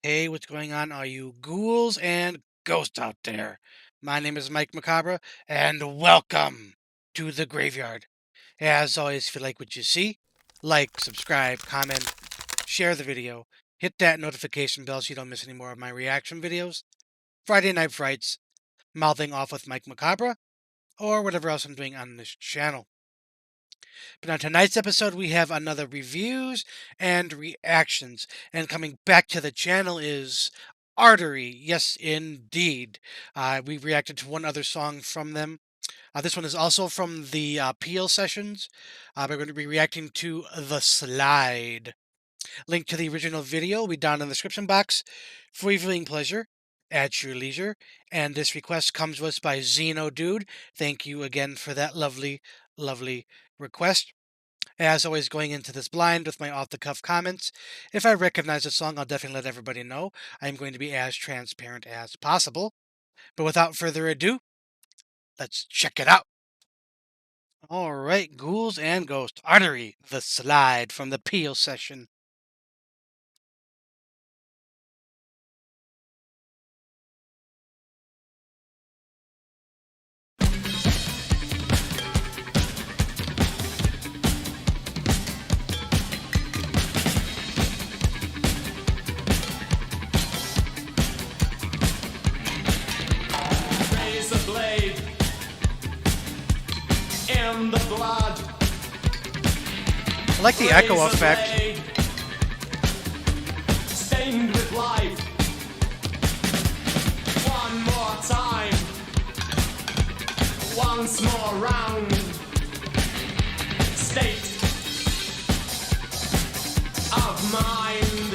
Hey, what's going on, all you ghouls and ghosts out there? My name is Mike Macabre, and welcome to the graveyard. As always, if you like what you see, like, subscribe, comment, share the video, hit that notification bell so you don't miss any more of my reaction videos, Friday Night Frights, mouthing off with Mike Macabre, or whatever else I'm doing on this channel. But on tonight's episode, we have another reviews and reactions. And coming back to the channel is Artery. Yes, indeed. We reacted to one other song from them. This one is also from the Peel sessions. We're going to be reacting to The Slide. Link to the original video will be down in the description box for your viewing pleasure at your leisure. And this request comes to us by Zeno Dude. Thank you again for that lovely, lovely request. As always, going into this blind with my off-the-cuff comments. If I recognize a song, I'll definitely let everybody know. I'm going to be as transparent as possible. But without further ado, let's check it out. All right, Ghouls and Ghosts. Artery, The Slide from the Peel session. Razor blade in the blood. I like the echo Razor effect. blade stained with life. One more time. Once more round. State of mind.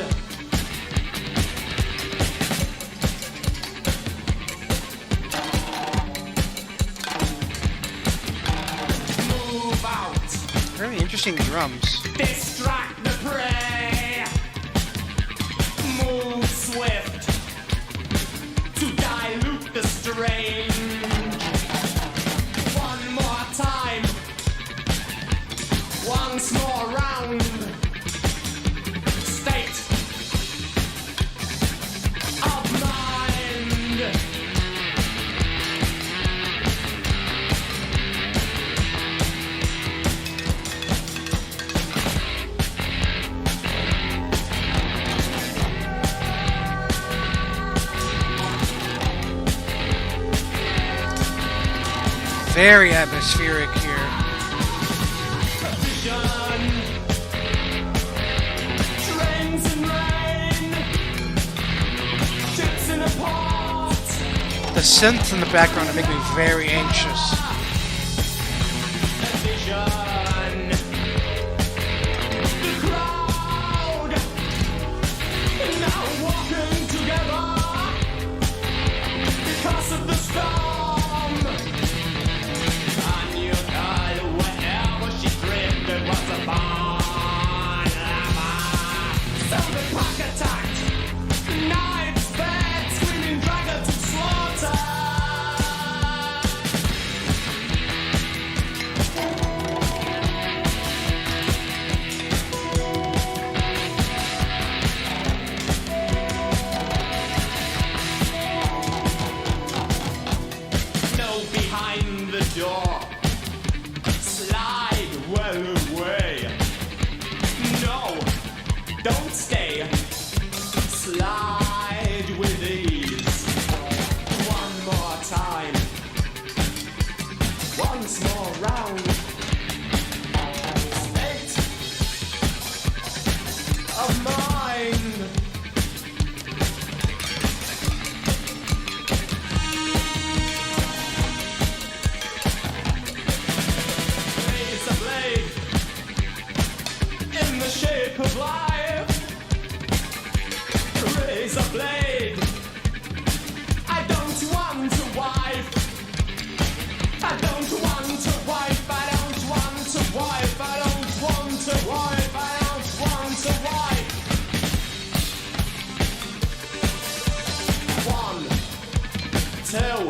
Move out. Very interesting drums. Distract the prey. Move swift to dilute the strange. One more time. Once more round. State of mind. Very atmospheric here. Vision. Trains and rain. Ships in a port. The synths in the background make me very anxious. Vision. The crowd now walking together because of the storm. I knew that wherever she drifted was a barn. So the pack attacked. Knives, beds, screaming dragons to slaughter. No behind the door. Slide well away. No, don't stay. Slide with ease. One more time. Once more round. State of mind. Razor blade in the shape of life. Razor blade. I don't want a wife. I don't want a wife. I don't want a wife. I don't want a wife. I don't want a wife. One, two,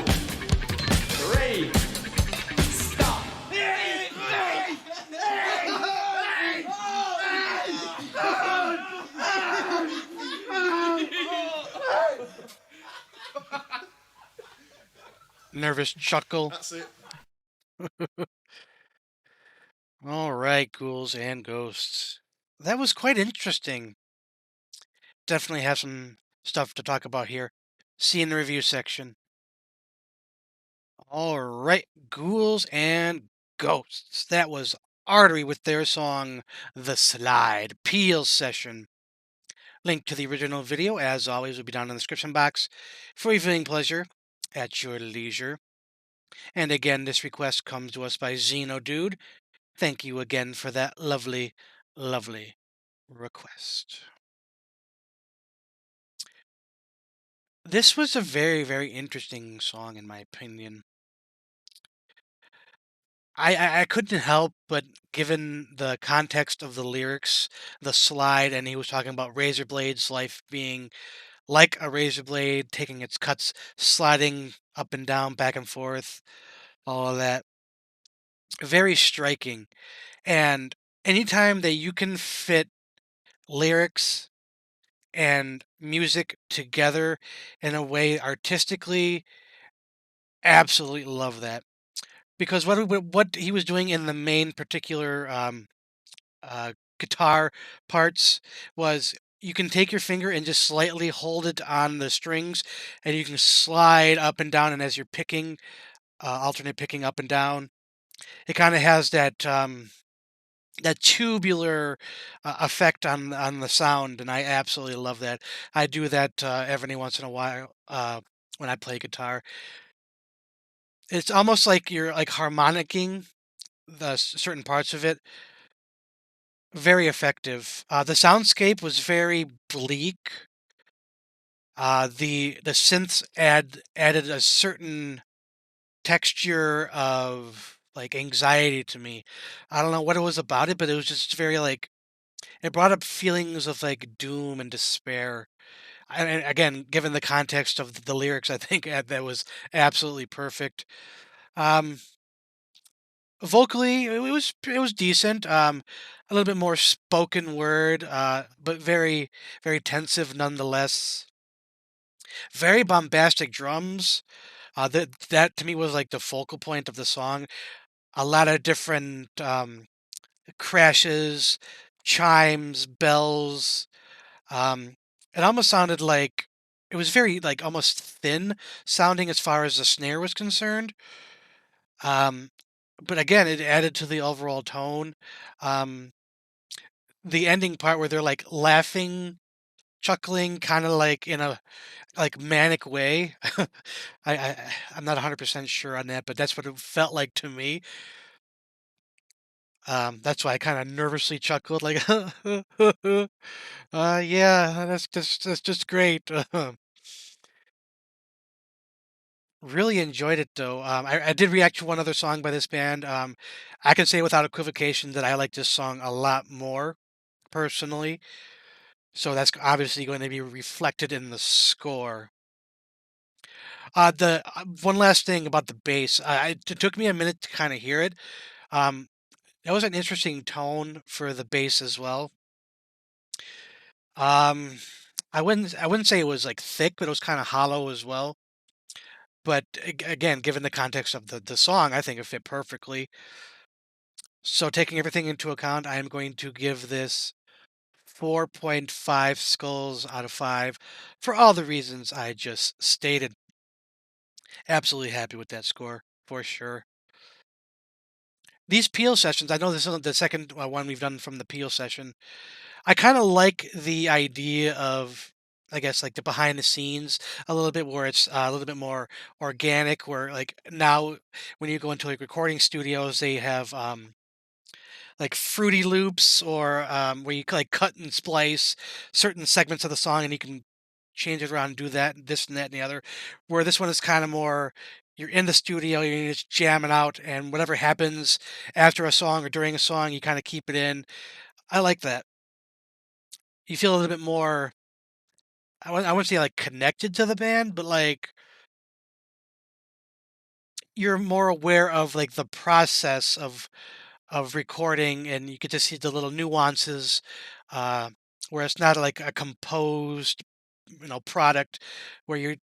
three. Stop. nervous chuckle. That's it. All right, ghouls and ghosts. That was quite interesting. Definitely have some stuff to talk about here. See you in the review section. All right, ghouls and ghosts. That was Artery with their song The Slide Peel Session. Link to the original video, as always, will be down in the description box for your viewing pleasure at your leisure. And again, this request comes to us by Zeno Dude. Thank you again for that lovely, lovely request. This was a very, very interesting song, in my opinion. I couldn't help but, given the context of the lyrics, the slide, and he was talking about razor blades, life being like a razor blade, taking its cuts, sliding up and down, back and forth, all of that. Very striking. And anytime that you can fit lyrics and music together in a way artistically, absolutely love that. Because what he was doing in the main particular guitar parts was you can take your finger and just slightly hold it on the strings, and you can slide up and down. And as you're picking, alternate picking up and down, it kind of has that tubular effect on the sound, and I absolutely love that. I do that every once in a while when I play guitar. It's almost like you're like harmonicking certain parts of it. Very effective. The soundscape was very bleak. The synths added a certain texture of like anxiety to me. I don't know what it was about it, but it was just very like it brought up feelings of like doom and despair. And again, given the context of the lyrics, I think that was absolutely perfect. Um, Vocally, it was decent. A little bit more spoken word, but very very tensive nonetheless. Very bombastic drums. That to me was like the focal point of the song. A lot of different crashes, chimes, bells. Um, it almost sounded like it was very like almost thin sounding as far as the snare was concerned. Um, but again, it added to the overall tone. Um, the ending part where they're like laughing, chuckling, kind of like in a like manic way. I'm not 100% sure on that, but that's what it felt like to me. That's why I kind of nervously chuckled, like, yeah, that's just great. Really enjoyed it though. I did react to one other song by this band. I can say without equivocation that I like this song a lot more personally. So that's obviously going to be reflected in the score. The one last thing about the bass, it took me a minute to kind of hear it. Um, that was an interesting tone for the bass as well. Um, I wouldn't say it was like thick, but it was kind of hollow as well. But again, given the context of the song, I think it fit perfectly. So taking everything into account, I am going to give this 4.5 skulls out of 5 for all the reasons I just stated. Absolutely happy with that score for sure. These peel sessions, I know this is the second one we've done from the peel session. I kind of like the idea of, I guess, like the behind the scenes a little bit, where it's a little bit more organic. Where like now, when you go into like recording studios, they have like fruity loops, or where you like cut and splice certain segments of the song, and you can change it around and do that, and this and that and the other. Where this one is kind of more. You're in the studio, you're just jamming out, and whatever happens after a song or during a song, you kind of keep it in. I like that. You feel a little bit more. I wouldn't say like connected to the band, but like you're more aware of like the process of recording, and you get to see the little nuances, uh, where it's not like a composed, product where you're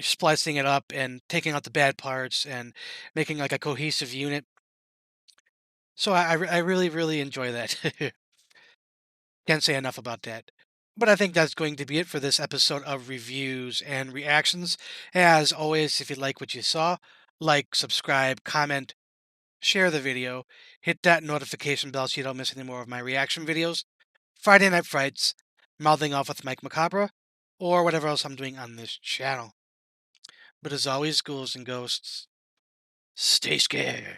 splicing it up and taking out the bad parts and making like a cohesive unit. So I really really enjoy that. Can't say enough about that. But I think that's going to be it for this episode of reviews and reactions. As always, if you like what you saw, like, subscribe, comment, share the video, hit that notification bell so you don't miss any more of my reaction videos. Friday Night Frights, Mouthing Off with Mike Macabre, or whatever else I'm doing on this channel. But as always, ghouls and ghosts, stay scared.